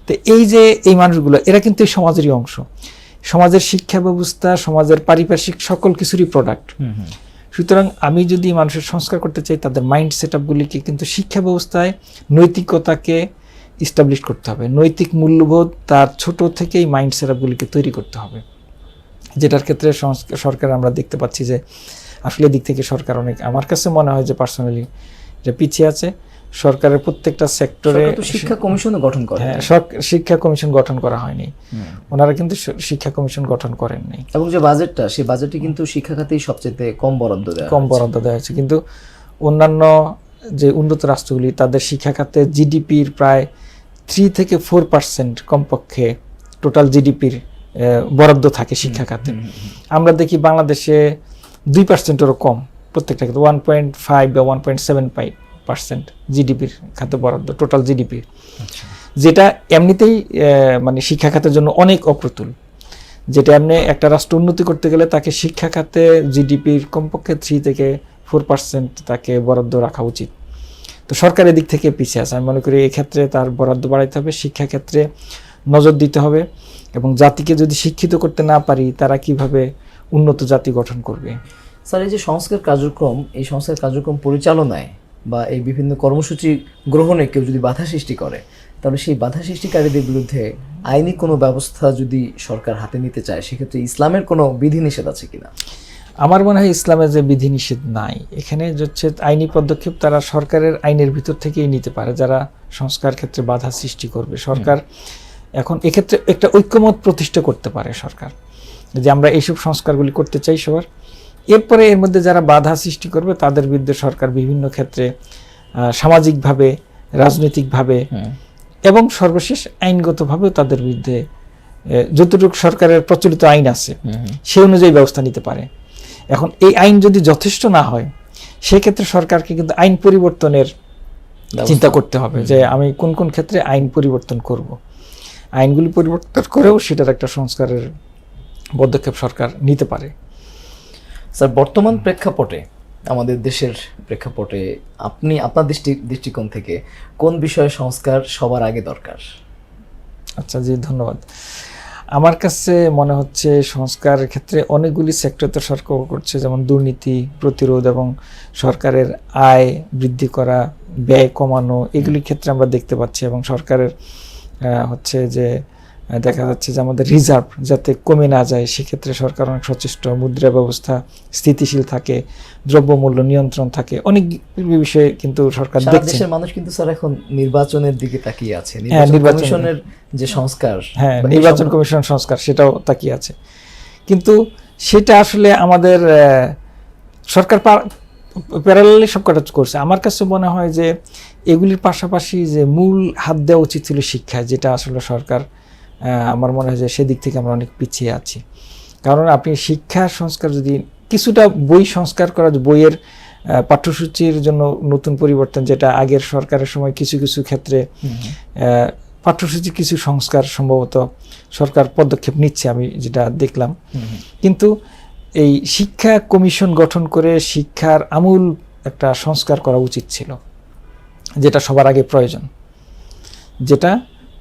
তো এই যে এই মানুষগুলো, এরা কিন্তু এই সমাজেরই অংশ, সমাজের শিক্ষা ব্যবস্থা, সমাজের পারিপার্শ্বিক সকল কিছুরই প্রোডাক্ট। সুতরাং আমি যদি মানুষের সংস্কার করতে চাই, তাদের মাইন্ড সেটআপগুলিকে কিন্তু শিক্ষা ব্যবস্থায় নৈতিকতাকে ইস্টাবলিশ করতে হবে, নৈতিক মূল্যবোধ তার ছোট থেকেই মাইন্ড সেটআপগুলিকে তৈরি করতে হবে, যেটার ক্ষেত্রে সরকার আমরা দেখতে পাচ্ছি যে আসলে দিক থেকে সরকার অনেক, আমার কাছে মনে হয় যে পার্সোনালি যে পিছিয়ে আছে। সরকারের প্রত্যেকটা সেক্টরে শিক্ষা কমিশন গঠন করে, শিক্ষা কমিশন গঠন করা হয়নি, ওনারা কিন্তু শিক্ষা কমিশন গঠন করেননি। এবং যে বাজেটটা, সেই বাজেটে কিন্তু শিক্ষা খাতেই সবচেয়ে কম বরাদ্দ দেওয়া হয়েছে। কিন্তু অন্যান্য যে উন্নত রাষ্ট্রগুলি, তাদের শিক্ষা খাতে জিডিপির প্রায় 3 থেকে 4% কমপক্ষে টোটাল জিডিপির বরাদ্দ থাকে শিক্ষা খাতে। আমরা দেখি বাংলাদেশে 2%-এরও কম, প্রত্যেকটা ক্ষেত্রে 1.5 বা 1.75% জিডিপির খাতে বরাদ্দ, টোটাল জিডিপির, যেটা এমনিতেই মানে শিক্ষা খাতের জন্য অনেক অপ্রতুল। যেটা এমনি একটা রাষ্ট্র উন্নতি করতে গেলে তাকে শিক্ষা খাতে জিডিপির কমপক্ষে 3 থেকে 4% তাকে বরাদ্দ রাখা উচিত। তো সরকারের দিক থেকে পিছিয়ে আছে। আমি মনে করি এক্ষেত্রে তার বরাদ্দ বাড়াইতে হবে, শিক্ষা ক্ষেত্রে নজর দিতে হবে, এবং জাতিকে যদি শিক্ষিত করতে না পারি, তারা কিভাবে উন্নত জাতি গঠন করবে। স্যার, এই যে সংস্কার কার্যক্রম, এই সংস্কার কার্যক্রম পরিচালনায় বা এই বিভিন্ন কর্মসূচি গ্রহণে কেউ যদি বাধা সৃষ্টি করে, তাহলে সেই বাধা সৃষ্টিকারীদের বিরুদ্ধে আইনি কোনো ব্যবস্থা যদি সরকার হাতে নিতে চায়, সেক্ষেত্রে ইসলামের কোনো বিধিনিষেধ আছে কিনা? আমার মনে হয় ইসলামের যে বিধিনিষেধ নাই, এখানে হচ্ছে আইনি পদক্ষেপ তারা সরকারের আইনের ভিতর থেকেই নিতে পারে, যারা সংস্কার ক্ষেত্রে বাধা সৃষ্টি করবে। সরকার এখন এক্ষেত্রে একটা ঐক্যমত প্রতিষ্ঠা করতে পারে সরকার, যে আমরা এইসব সংস্কারগুলি করতে চাই সবার। এরপরে এর মধ্যে যারা বাধা সৃষ্টি করবে তাদের বিরুদ্ধে সরকার বিভিন্ন ক্ষেত্রে সামাজিকভাবে, রাজনৈতিকভাবে এবং সর্বশেষ আইনগতভাবেও তাদের বিরুদ্ধে যতটুকু সরকারের প্রচলিত আইন আছে সেই অনুযায়ী ব্যবস্থা নিতে পারে। এখন এই আইন যদি যথেষ্ট না হয় সেক্ষেত্রে সরকারকে কিন্তু আইন পরিবর্তনের চিন্তা করতে হবে যে আমি কোন কোন ক্ষেত্রে আইন পরিবর্তন করব। আইনগুলি পরিবর্তন করেও সেটার একটা সংস্কারের পদক্ষেপ সরকার নিতে পারে। স্যার, বর্তমান প্রেক্ষাপটে, আমাদের দেশের প্রেক্ষাপটে আপনি আপনার দৃষ্টিকোণ থেকে কোন বিষয়ে সংস্কার সবার আগে দরকার? আচ্ছা জি, ধন্যবাদ। আমার কাছে মনে হচ্ছে সংস্কারের ক্ষেত্রে অনেকগুলি সেক্টর তো সরকার করছে, যেমন দুর্নীতি প্রতিরোধ এবং সরকারের আয় বৃদ্ধি করা, ব্যয় কমানো, এগুলির ক্ষেত্রে আমরা দেখতে পাচ্ছি। এবং সরকারের হচ্ছে যে দেখা যাচ্ছে যে আমাদের রিজার্ভ যাতে কমে না যায় সেক্ষেত্রে সরকার অনেক সচেষ্ট, মুদ্রা ব্যবস্থা স্থিতিশীল থাকে, দ্রব্যমূল্য নিয়ন্ত্রণ থাকে, অনেক বিষয়ে কিন্তু সরকার দেখছে। দেশের মানুষ কিন্তু স্যার এখন নির্বাচনের দিকে তাকিয়ে আছে, নির্বাচন কমিশনের যে সংস্কার, নির্বাচন কমিশন সংস্কার সেটাও তাকিয়ে আছে। কিন্তু সেটা আসলে আমাদের সরকার প্যারালালি সব কটা করছে। আমার কাছে মনে হয় যে এগুলির পাশাপাশি যে মূল হাত দেওয়া উচিত ছিল শিক্ষায়, যেটা আসলে সরকার আমার মনে হয় যে সেদিক থেকে আমরা অনেক পিছিয়ে আছি। কারণ আপনি শিক্ষা সংস্কার যদি কিছুটা বই সংস্কার করা, বইয়ের পাঠ্যসূচির জন্য নতুন পরিবর্তন, যেটা আগের সরকারের সময় কিছু কিছু ক্ষেত্রে পাঠ্যসূচির কিছু সংস্কার সম্ভবত সরকার পদক্ষেপ নিচ্ছে, আমি যেটা দেখলাম। কিন্তু এই শিক্ষা কমিশন গঠন করে শিক্ষার আমূল একটা সংস্কার করা উচিত ছিল, যেটা সবার আগে প্রয়োজন, যেটা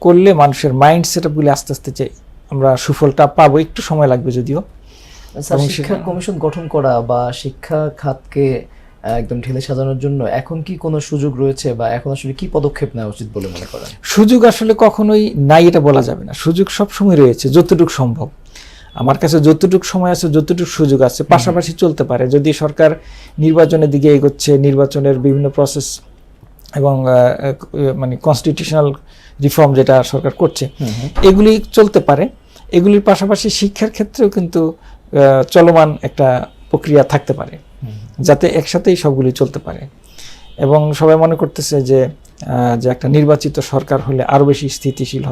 করলে মানুষের মাইন্ড সেটআপগুলি আস্তে আস্তে যে আমরা সুফলটা পাবো, একটু সময় লাগবে যদিও। শিক্ষা কমিশন গঠন করা বা শিক্ষা খাতকে একদম ঢেলে সাজানোর জন্য এখন কি কোনো সুযোগ রয়েছে, বা এখন আসলে কি পদক্ষেপ নেওয়া উচিত বলে মনে করেন? সুযোগ আসলে কখনোই নাই এটা বলা যাবে না, সুযোগ সবসময় রয়েছে যতটুকু সম্ভব। আমার কাছে যতটুকু সময় আছে, যতটুকু সুযোগ আছে, পাশাপাশি চলতে পারে। যদি সরকার নির্বাচনের দিকে এগোচ্ছে, নির্বাচনের বিভিন্ন প্রসেস এবং মানে কনস্টিটিউশনাল রিফর্ম যেটা সরকার করছে, এগুলি চলতে পারে। এগুলির পাশাপাশি শিক্ষার ক্ষেত্রেও কিন্তু চলমান একটা প্রক্রিয়া থাকতে পারে, যাতে একসাথেই সবগুলি চলতে পারে। এবং সবাই মনে করতেছে যে একটা নির্বাচিত সরকার হলে আরও বেশি স্থিতিশীল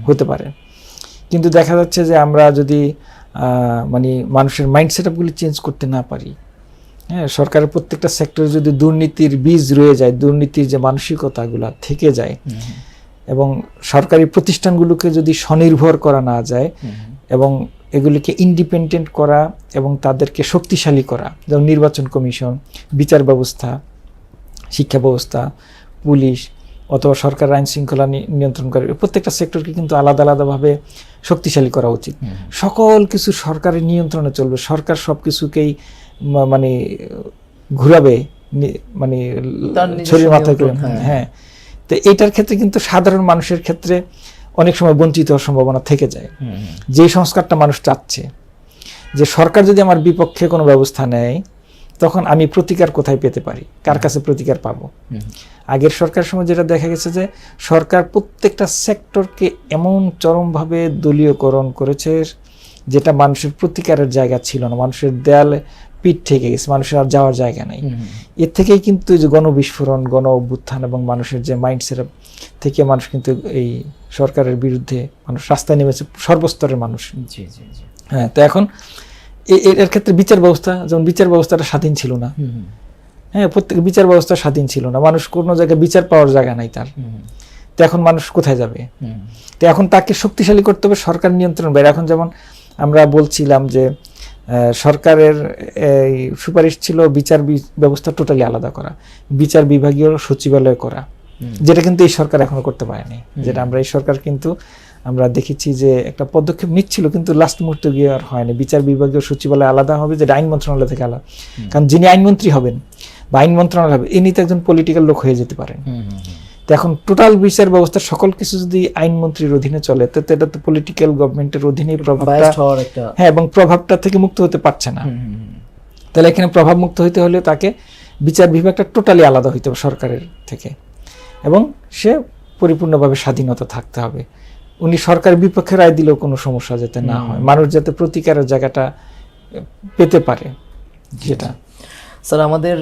হতে পারে। কিন্তু দেখা যাচ্ছে যে আমরা যদি মানে মানুষের মাইন্ড সেটআপগুলি চেঞ্জ করতে না পারি, হ্যাঁ, সরকারের প্রত্যেকটা সেক্টরে যদি দুর্নীতির বীজ রয়ে যায়, দুর্নীতির যে মানসিকতাগুলো থেকে যায়, এবং সরকারি প্রতিষ্ঠানগুলোকে যদি স্বনির্ভর করা না যায় এবং এগুলিকে ইন্ডিপেন্ডেন্ট করা এবং তাদেরকে শক্তিশালী করা, যেমন নির্বাচন কমিশন, বিচার ব্যবস্থা, শিক্ষা ব্যবস্থা, পুলিশ অথবা সরকার আইন শৃঙ্খলা নিয়ন্ত্রণ করে, প্রত্যেকটা সেক্টরকে কিন্তু আলাদা আলাদাভাবে শক্তিশালী করা উচিত। সকল কিছু সরকারের নিয়ন্ত্রণে চলবে, সরকার সব কিছুকেই মানে ঘুরাবে, মানে শরীর মাথায় করে। হ্যাঁ, তো এইটার ক্ষেত্রে কিন্তু সাধারণ মানুষের ক্ষেত্রে অনেক সময় বঞ্চিত হওয়ার সম্ভাবনা থেকে যায়। যে সংস্কারটা মানুষ চাচ্ছে, যে সরকার যদি আমার বিপক্ষে কোনো ব্যবস্থা নেয়, তখন আমি প্রতিকার কোথায় পেতে পারি, কার কাছে প্রতিকার পাবো। আগের সরকার সময় যেটা দেখা গেছে যে সরকার প্রত্যেকটা সেক্টরকে এমন চরমভাবে দলীয়করণ করেছে, যেটা মানুষের প্রতিকারের জায়গা ছিল না, মানুষের দেয়ালে পিঠ থেকে গেছে, মানুষের আর যাওয়ার জায়গা নেই। এর থেকেই কিন্তু যে গণবিস্ফোরণ, গণ অভ্যুত্থান এবং মানুষের যে মাইন্ড সেটআপ থেকে মানুষ কিন্তু এই সরকারের বিরুদ্ধে মানুষ রাস্তায় নেমেছে, সর্বস্তরের মানুষ। হ্যাঁ, তো এখন এর ক্ষেত্রে বিচার ব্যবস্থা, যেমন বিচার ব্যবস্থাটা স্বাধীন ছিল না। হ্যাঁ, প্রত্যেক বিচার ব্যবস্থা স্বাধীন ছিল না, মানুষ কোনো জায়গায় বিচার পাওয়ার জায়গা নাই তার। তো এখন মানুষ কোথায় যাবে? তো এখন তাকে শক্তিশালী করতে হবে সরকার নিয়ন্ত্রণ বাইরে। এখন যেমন আমরা বলছিলাম যে সরকারের এই সুপারিশ ছিল বিচার ব্যবস্থা টোটালি আলাদা করা, বিচার বিভাগীয় সচিবালয় করা, যেটা কিন্তু এই সরকার এখনো করতে পারেনি। যেটা আমরা এই সরকার কিন্তু আমরা দেখেছি যে একটা পদক্ষেপ নিচ্ছিল, কিন্তু লাস্ট মুহূর্তে গিয়ে আর হয়নি। বিচার বিভাগীয় সচিবালয় আলাদা হবে, যেটা আইন মন্ত্রণালয় থেকে আলাদা। কারণ যিনি আইনমন্ত্রী হবেন বা আইন মন্ত্রণালয় হবে, ইনি তো একজন পলিটিক্যাল লোক হয়ে যেতে পারেন। তো এখন টোটাল বিচার ব্যবস্থা সকল কিছু যদি আইনমন্ত্রীর অধীনে চলে, তো এটা তো পলিটিক্যাল গভর্নমেন্টের অধীনে প্রভাবটা, হ্যাঁ, এবং প্রভাবটা থেকে মুক্ত হতে পারছে না। তাহলে এখানে প্রভাব মুক্ত হইতে হলে তাকে বিচার বিভাগটা টোটালি আলাদা হইতে হবে সরকারের থেকে, এবং সে পরিপূর্ণভাবে স্বাধীনতা থাকতে হবে। উনি সরকারের বিপক্ষে রায় দিলেও কোনো সমস্যা যাতে না হয়, মানুষ যাতে প্রতিকারের জায়গাটা পেতে পারে। যেটা স্যার, আমাদের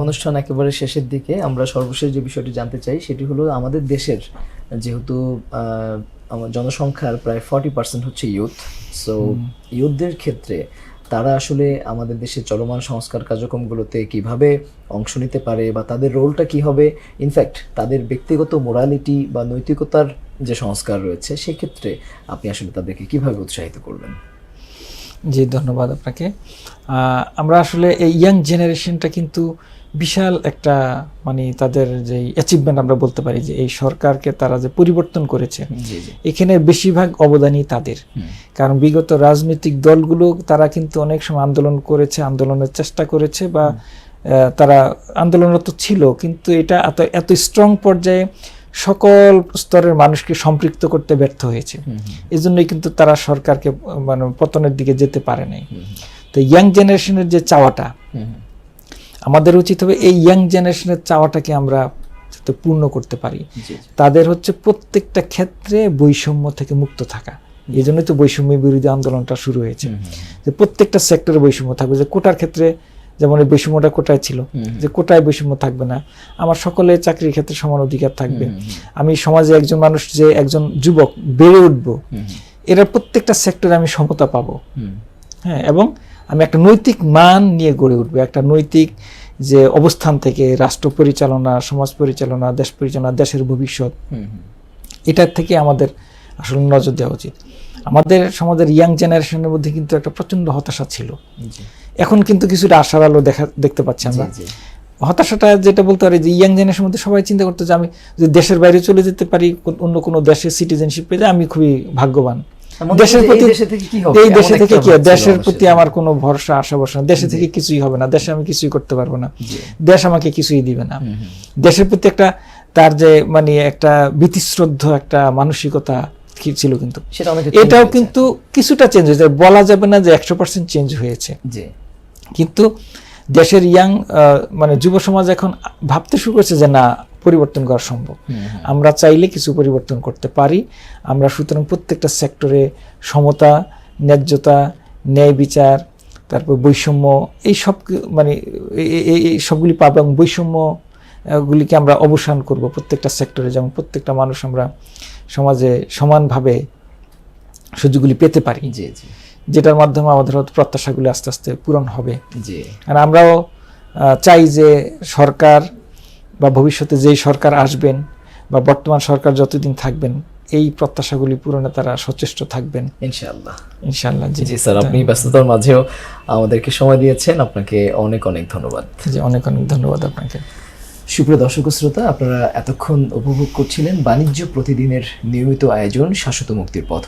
অনুষ্ঠান একেবারে শেষের দিকে, আমরা সর্বশেষ যে বিষয়টি জানতে চাই সেটি হলো আমাদের দেশের যেহেতু আমার জনসংখ্যার প্রায় 40% হচ্ছে ইউথ। সো ইউথদের ক্ষেত্রে তারা আসলে আমাদের দেশে চলমান সংস্কার কার্যক্রমগুলোতে কিভাবে অংশ নিতে পারে বা তাদের রোলটা কি হবে, ইনফ্যাক্ট তাদের ব্যক্তিগত মোরালিটি বা নৈতিকতার যে সংস্কার রয়েছে সেক্ষেত্রে আপনি আসলে তাদেরকে কিভাবে উৎসাহিত করবেন? জি, ধন্যবাদ আপনাকে। আমরা আসলে এই ইয়াং জেনারেশনটা কিন্তু বিশাল একটা মানে তাদের যে অ্যাচিভমেন্ট আমরা বলতে পারি, যে এই সরকারকে তারা যে পরিবর্তন করেছে, জি জি। এখানে বেশিরভাগ অবদানই তাদের। কারণ বিগত রাজনৈতিক দলগুলো তারা কিন্তু অনেক সময় আন্দোলন করেছে, আন্দোলনের চেষ্টা করেছে বা তারা আন্দোলনরত ছিল, কিন্তু এটা এত স্ট্রং পর্যায়ে সকল স্তরের মানুষকে সম্পৃক্ত করতে ব্যর্থ হয়েছে। এই জন্যই কিন্তু তারা সরকারকে মানে পতনের দিকে যেতে পারে নাই। তো ইয়াং জেনারেশনের যে চাওয়াটা, আমাদের উচিত হবে এই ইয়াং জেনারেশনের চাওয়াটাকে আমরা যাতে পূর্ণ করতে পারি। তাদের হচ্ছে প্রত্যেকটা ক্ষেত্রে বৈষম্য থেকে মুক্ত থাকা। এই জন্যই তো বৈষম্য বিরোধী আন্দোলনটা শুরু হয়েছে, যে প্রত্যেকটা সেক্টরে বৈষম্য থাকবে। যে কোটার ক্ষেত্রে যেমন এই বৈষম্যটা কোটায় ছিল, যে কোটায় বৈষম্য থাকবে না, আমার সকলে চাকরির ক্ষেত্রে সমান অধিকার থাকবে, আমি সমাজে একজন মানুষ যে একজন যুবক বেড়ে উঠবো, এরা প্রত্যেকটা সেক্টরে আমি সমতা পাবো। হ্যাঁ, এবং আমি একটা নৈতিক মান নিয়ে গড়ে উঠবো, একটা নৈতিক যে অবস্থান থেকে রাষ্ট্র পরিচালনা, সমাজ পরিচালনা, দেশ পরিচালনা, দেশের ভবিষ্যৎ, এটার থেকে আমাদের আসলে নজর দেওয়া উচিত। আমাদের সমাজের ইয়াং জেনারেশনের মধ্যে কিন্তু একটা প্রচন্ড হতাশা ছিল, এখন কিন্তু কিছুটা আশার আলো দেখতে পাচ্ছি আমরা। হতাশাটা যেটা বলতে পারি, যে ইয়াং জেনারেশনের মধ্যে সবাই চিন্তা করতো যে আমি যদি দেশের বাইরে চলে যেতে পারি, অন্য কোনো দেশের সিটিজেনশিপ পেয়ে, আমি খুবই ভাগ্যবান। দেশের প্রতি এই দেশে থেকে কি দেশের প্রতি আমার কোনো ভরসা আশা ভরসা, দেশে থেকে কিছুই হবে না, দেশে আমি কিছুই করতে পারবো না, দেশ আমাকে কিছুই দিবে না। দেশের প্রতি একটা তার যে মানে একটা ভীতিশ্রদ্ধ একটা মানসিকতা ছিল, কিন্তু এটাও কিন্তু কিছুটা চেঞ্জ হয়েছে, বলা যাবে না যে 100% চেঞ্জ হয়েছে। কিন্তু দেশের ইয়াং মানে যুব সমাজ এখন ভাবতে শুরু করেছে যে না, পরিবর্তন করা সম্ভব, আমরা চাইলে কিছু পরিবর্তন করতে পারি। আমরা সুতরাং প্রত্যেকটা সেক্টরে সমতা, ন্যায্যতা, ন্যায় বিচার, তারপর বৈষম্য, এই সব মানে এই সবগুলি পাবো, এবং বৈষম্য গুলিকে আমরা অবসান করব প্রত্যেকটা সেক্টরে, যেমন প্রত্যেকটা মানুষ আমরা সমাজে সমানভাবে সুযোগগুলি পেতে পারি, যেটার মাধ্যমে আমাদের প্রত্যাশাগুলি আস্তে আস্তে পূরণ হবে। আর আমরাও চাই যে সরকার বা ভবিষ্যতে যেই সরকার আসবেন বা বর্তমান সরকার যতদিন থাকবেন, এই প্রত্যাশাগুলি পূরণে তারা সচেষ্ট থাকবেন ইনশাআল্লাহ। ইনশাআল্লাহ। জি স্যার, আপনি ব্যস্ততার মাঝেও আমাদেরকে সময় দিয়েছেন, আপনাকে অনেক অনেক ধন্যবাদ। জি, অনেক অনেক ধন্যবাদ আপনাকে। সুপ্রিয় দর্শক শ্রোতা, আপনারা এতক্ষণ উপভোগ করছিলেন বাণিজ্য প্রতিদিনের নিয়মিত আয়োজন শাশ্বত মুক্তির পথ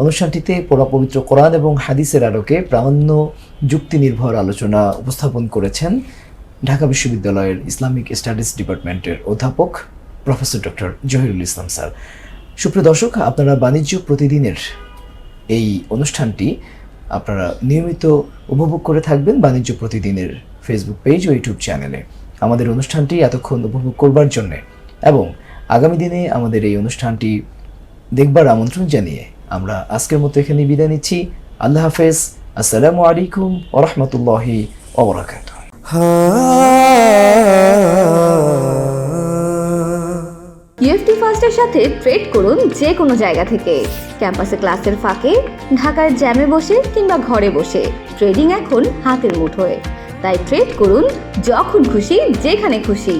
অনুষ্ঠানটিতে পবিত্র কোরআন এবং হাদিসের আলোকে প্রামাণ্য যুক্তি নির্ভর আলোচনা উপস্থাপন করেছেন ঢাকা বিশ্ববিদ্যালয়ের ইসলামিক স্টাডিজ ডিপার্টমেন্টের অধ্যাপক প্রফেসর ডক্টর জহিরুল ইসলাম স্যার। সুপ্রিয় দর্শক, আপনারা বাণিজ্য প্রতিদিনের এই অনুষ্ঠানটি আপনারা নিয়মিত উপভোগ করে থাকবেন বাণিজ্য প্রতিদিনের ফেসবুক পেজ ও ইউটিউব চ্যানেলে। আমাদের অনুষ্ঠানটি এতক্ষণ উপভোগ করবার জন্যে এবং আগামী দিনে আমাদের এই অনুষ্ঠানটি দেখবার আমন্ত্রণ জানিয়ে আমরা আজকের মতো এখানে বিদায় নিচ্ছি। আল্লাহ হাফেজ। আসসালামু আলাইকুম ওয়া রাহমাতুল্লাহি ওয়া বারাকাতুহু। ইউএফটি ফার্স্টের সাথে ট্রেড করুন যে কোনো জায়গা থেকে, ক্যাম্পাসে ক্লাসের ফাঁকে, ঢাকার জ্যামে বসে কিংবা ঘরে বসে। ট্রেডিং এখন হাতের মুঠোয়, তাই ট্রেড করুন যখন খুশি, যেখানে খুশি।